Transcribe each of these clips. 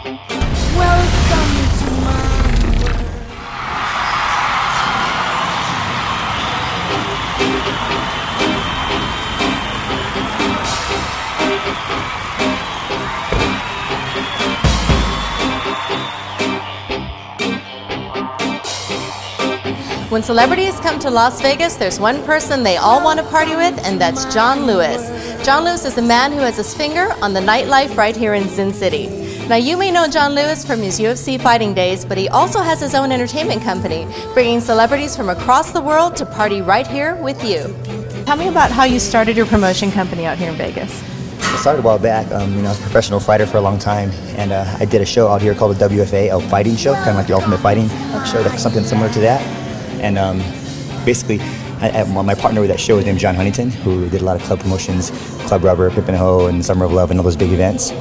Welcome to my world. When celebrities come to Las Vegas, there's one person they all want to party with, and that's John Lewis. John Lewis is a man who has his finger on the nightlife right here in Sin City. Now, you may know John Lewis from his UFC fighting days, but he also has his own entertainment company, bringing celebrities from across the world to party right here with you. Tell me about how you started your promotion company out here in Vegas. I started a while back. I was a professional fighter for a long time, and I did a show out here called the WFA, a fighting show, kind of like the Ultimate Fighting show, something similar to that. And basically, my partner with that show was named John Huntington, who did a lot of club promotions, Club Rubber, Pip and Ho, and Summer of Love, and all those big events.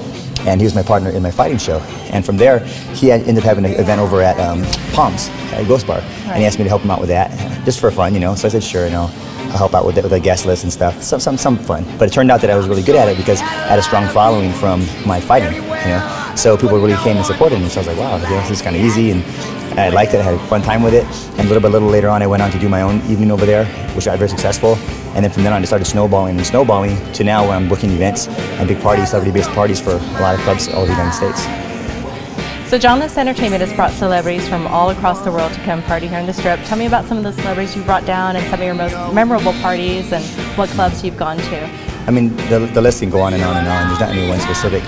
And he was my partner in my fighting show. And from there, he ended up having an event over at Palms, at Ghost Bar. Right. And he asked me to help him out with that, just for fun, you know. So I said, sure, you know, I'll help out with the guest list and stuff, some fun. But it turned out that I was really good at it because I had a strong following from my fighting, you know. So people really came and supported me. So I was like, wow, this is kind of easy. And I liked it. I had a fun time with it. And a little later on, I went on to do my own evening over there, which I was very successful. And then from then on, I started snowballing to now where I'm booking events and big parties, celebrity-based parties for a lot of clubs all over the United States. So John Lewis Entertainment has brought celebrities from all across the world to come party here on the Strip. Tell me about some of the celebrities you brought down and some of your most memorable parties and what clubs you've gone to. I mean, the list can go on and on and on. There's not any one specific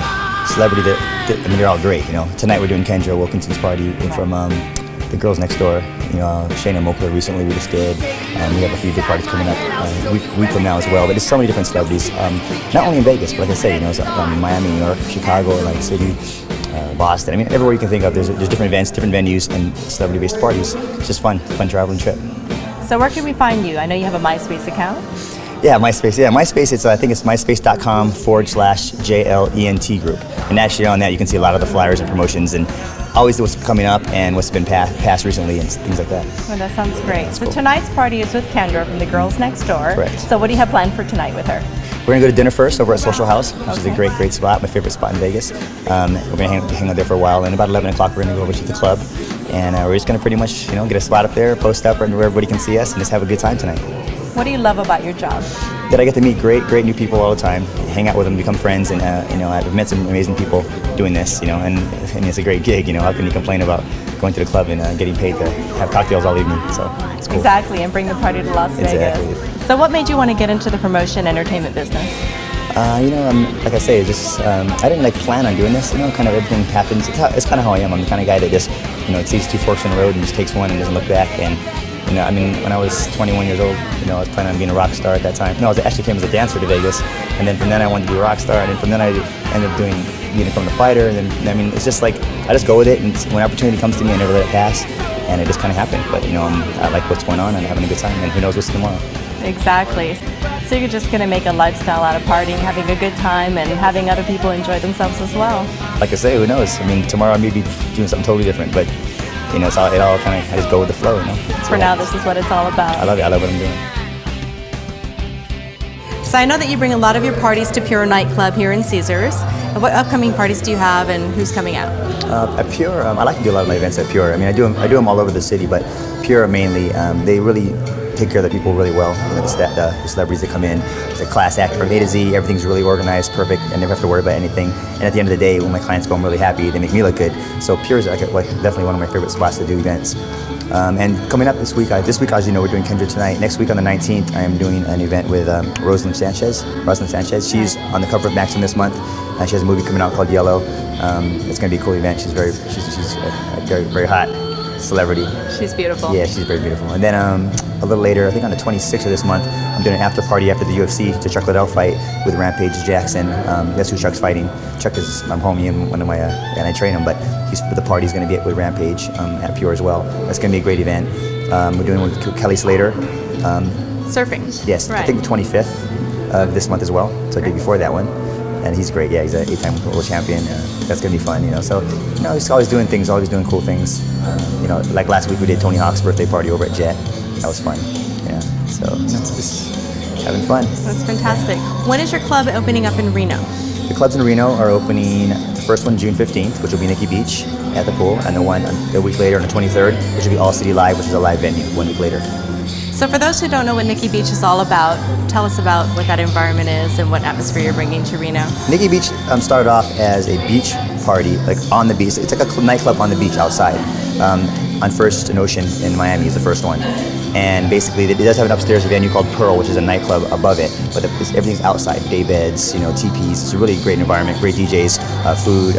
celebrity that I mean, they're all great, you know. Tonight we're doing Kendra Wilkinson's party from the Girls Next Door. You know, Shayna Moakler recently we just did. We have a few big parties coming up a week from now as well. But there's so many different celebrities, not only in Vegas, but like I say, you know, it's, Miami, New York, Chicago, Atlantic City, Boston. I mean, everywhere you can think of, there's different events, different venues, and celebrity-based parties. It's just fun traveling trip. So where can we find you? I know you have a MySpace account. Yeah, MySpace. Yeah, MySpace. I think it's myspace.com/JLENT group. And actually on that, you can see a lot of the flyers and promotions and always what's coming up and what's been passed recently and things like that. Well, that sounds great. That's so cool. Tonight's party is with Kendra from the Girls Next Door. Correct. So what do you have planned for tonight with her? We're going to go to dinner first over at Social House, which is a great spot, my favorite spot in Vegas. We're going to hang out there for a while, and about 11 o'clock we're going to go over to the club. And we're just going to pretty much, you know, get a spot up there, post up where everybody can see us, and just have a good time tonight. What do you love about your job? That I get to meet great new people all the time, hang out with them, become friends, and you know, I've met some amazing people doing this, you know, and it's a great gig, you know. How can you complain about going to the club and getting paid to have cocktails all evening? So it's cool. Exactly, and bring the party to Las Vegas. Exactly. So what made you want to get into the promotion entertainment business? You know, like I say, just I didn't like plan on doing this. You know, kind of everything happens. It's kind of how I am. I'm the kind of guy that just, you know, sees two forks in the road and just takes one and doesn't look back. And you know, I mean, when I was 21 years old, you know, I was planning on being a rock star at that time. No, I actually came as a dancer to Vegas, and then from then I wanted to be a rock star, and then from then I ended up becoming a fighter, and then I mean, it's just like I just go with it, and when opportunity comes to me, I never let it pass, and it just kind of happened. But you know, I like what's going on, and I'm having a good time, and who knows what's tomorrow. Exactly. So you're just going to make a lifestyle out of partying, having a good time, and having other people enjoy themselves as well. Like I say, who knows? I mean, tomorrow I may be doing something totally different, but you know, it all kind of, I just go with the flow, you know. For now, this is what it's all about. I love it. I love what I'm doing. So I know that you bring a lot of your parties to Pure Nightclub here in Caesars. What upcoming parties do you have, and who's coming out? At Pure, I like to do a lot of my events at Pure. I mean, I do them all over the city, but Pure mainly, they really take care of the people really well. You know, the celebrities that come in, it's a class act from A to Z. Everything's really organized, perfect. I never have to worry about anything. And at the end of the day, when my clients go home really happy, they make me look good. So Pure is like definitely one of my favorite spots to do events. And coming up this week, as you know, we're doing Kendra tonight. Next week on the 19th, I am doing an event with Rosalind Sanchez. She's on the cover of Maxim this month. She has a movie coming out called Yellow. It's going to be a cool event. She's a very hot celebrity. She's beautiful. Yeah, she's very beautiful. And then a little later, I think on the 26th of this month, I'm doing an after party after the UFC to Chuck Liddell fight with Rampage Jackson. That's who Chuck's fighting. Chuck is my homie and one of my, and I train him, but the party's going to be with Rampage at Pure as well. That's going to be a great event. We're doing one with Kelly Slater. Surfing. Yes, right. I think the 25th of this month as well. So the day before that one. And he's great. Yeah, he's an 8-time world champion. That's gonna be fun, you know. So, you know, he's always doing things, always doing cool things. You know, like last week we did Tony Hawk's birthday party over at Jet. That was fun. Yeah. So, you know, just having fun. That's fantastic. When is your club opening up in Reno? The clubs in Reno are opening, the first one June 15th, which will be Nikki Beach at the pool, and the one a week later on the 23rd, which will be All City Live, which is a live venue 1 week later. So for those who don't know what Nikki Beach is all about, tell us about what that environment is and what atmosphere you're bringing to Reno. Nikki Beach started off as a beach party, like on the beach. It's like a nightclub on the beach outside. On First and Ocean in Miami is the first one. And basically, it does have an upstairs venue called Pearl, which is a nightclub above it, but everything's outside. Day beds, teepees. It's a really great environment, great DJs, food,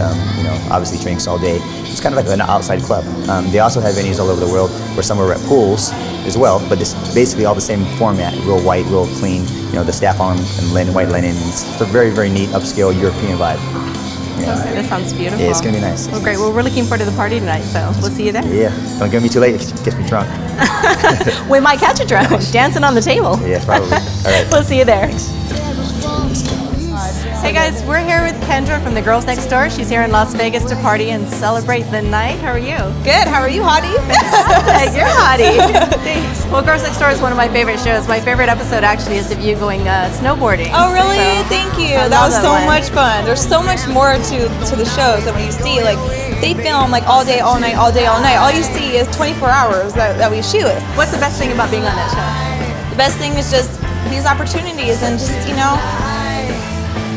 obviously drinks all day. It's kind of like an outside club. They also have venues all over the world where some are at pools as well, but it's basically all the same format, real white, real clean, the staff on and white linen. It's a very, very neat, upscale European vibe. Yeah. That sounds beautiful. Yeah, it's going to be nice. Well, great. Well, we're looking forward to the party tonight, so we'll see you there. Yeah. Don't get me too late. It gets me drunk. We might catch you drunk, dancing on the table. Yeah, probably. All right. We'll see you there. Thanks. Hey guys, we're here with Kendra from the Girls Next Door. She's here in Las Vegas to party and celebrate the night. How are you? Good. How are you, Hottie? You're hottie. Thanks. Well, Girls Next Door is one of my favorite shows. My favorite episode actually is of you going snowboarding. Oh, really? So, thank you. I That was love so one. much fun. There's so much more to the shows than what you see. Like, they film like all day, all night, all day, all night. All you see is 24 hours that we shoot. What's the best thing about being on that show? The best thing is just these opportunities and just,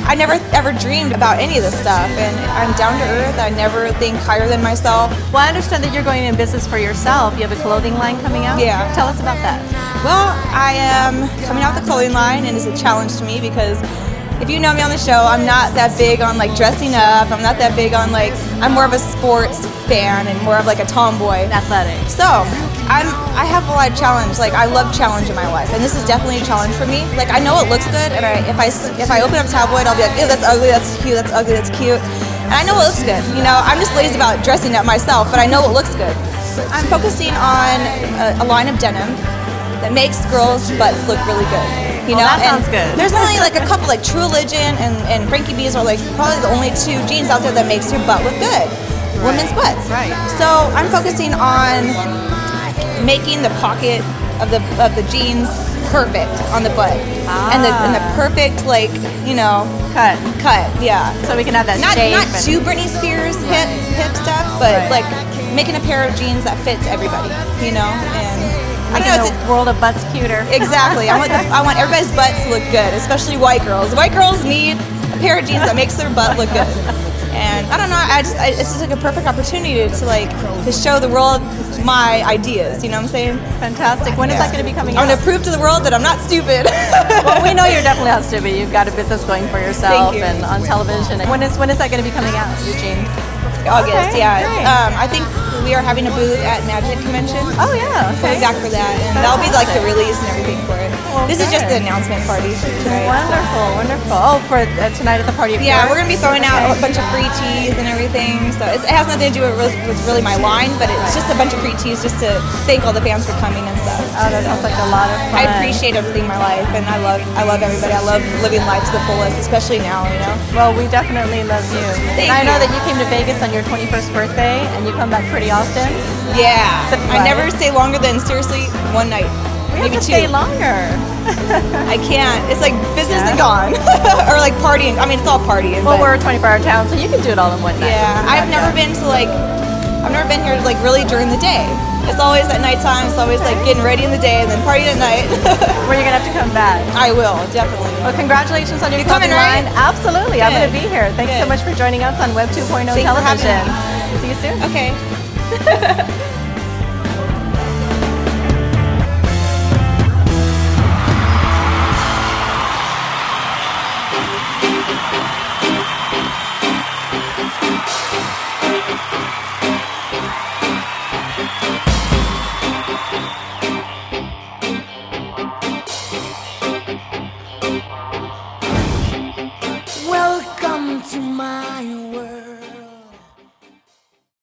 I never ever dreamed about any of this stuff, and I'm down to earth. I never think higher than myself. Well, I understand that you're going in business for yourself. You have a clothing line coming out? Yeah. Tell us about that. Well, I am coming out with a clothing line, and it's a challenge to me because if you know me on the show, I'm not that big on like dressing up. I'm not that big on like, I'm more of a sports fan and more of like a tomboy. Athletic. So I have a lot of challenge. Like, I love challenge in my life, and this is definitely a challenge for me. Like, I know it looks good, and if I open up tabloid, I'll be like, ew, that's ugly, that's cute, that's ugly, that's cute. And I know it looks good. I'm just lazy about dressing up myself, but I know it looks good. I'm focusing on a line of denim that makes girls' butts look really good. That sounds good. There's only like a couple, like True Religion and Frankie B's are like probably the only two jeans out there that makes your butt look good. Women's butts. Right. So I'm focusing on making the pocket of the jeans perfect on the butt, and the perfect cut. Yeah. So we can have that Not shape. too Britney Spears hip stuff, but like making a pair of jeans that fits everybody. And I Making know the world of butts cuter. exactly. I want everybody's butts to look good, especially white girls. White girls need a pair of jeans that makes their butt look good. And I don't know. It's just like a perfect opportunity to show the world my ideas. You know what I'm saying? Fantastic. When is that going to be coming I'm out? gonna prove to the world that I'm not stupid. Well, we know you're definitely not stupid. You've got a business going for yourself Thank you. and on television. When is that going to be coming out, your jeans? August, Okay, yeah. great. I think we are having a booth at Magic Convention. Oh, yeah. So Okay. back for that, and that'll be like the release and everything for it. Well, This is just good. the announcement party tonight. Wonderful, wonderful. Oh, for tonight at the party of Yeah, yours? we're gonna be throwing out a bunch of free teas and everything. So it has nothing to do with really my line, but it's just a bunch of free teas just to thank all the fans for coming and stuff. Oh, that sounds like a lot of fun. I appreciate everything in my life, and I love everybody. I love living life to the fullest, especially now. Well, we definitely love you. Thank and I know you. that you came to Vegas on your 21st birthday, and you come back pretty often. Yeah, I Right. never stay longer than seriously one night, We maybe have to two. stay longer. I can't. It's like business Yeah. and gone, or like partying. I mean, it's all partying. Well, but we're a 24-hour town, so you can do it all in one night. yeah, I've never been here like really during the day. It's always at nighttime. It's always like getting ready in the day and then partying at night. Where you're going to have to come back. I will, definitely. Well, congratulations on your You coming, clothing line. right? Absolutely. I'm Good. going to be here. Thanks so Good. much for joining us on Web 2.0 Thanks for having television. me. See you soon. Okay.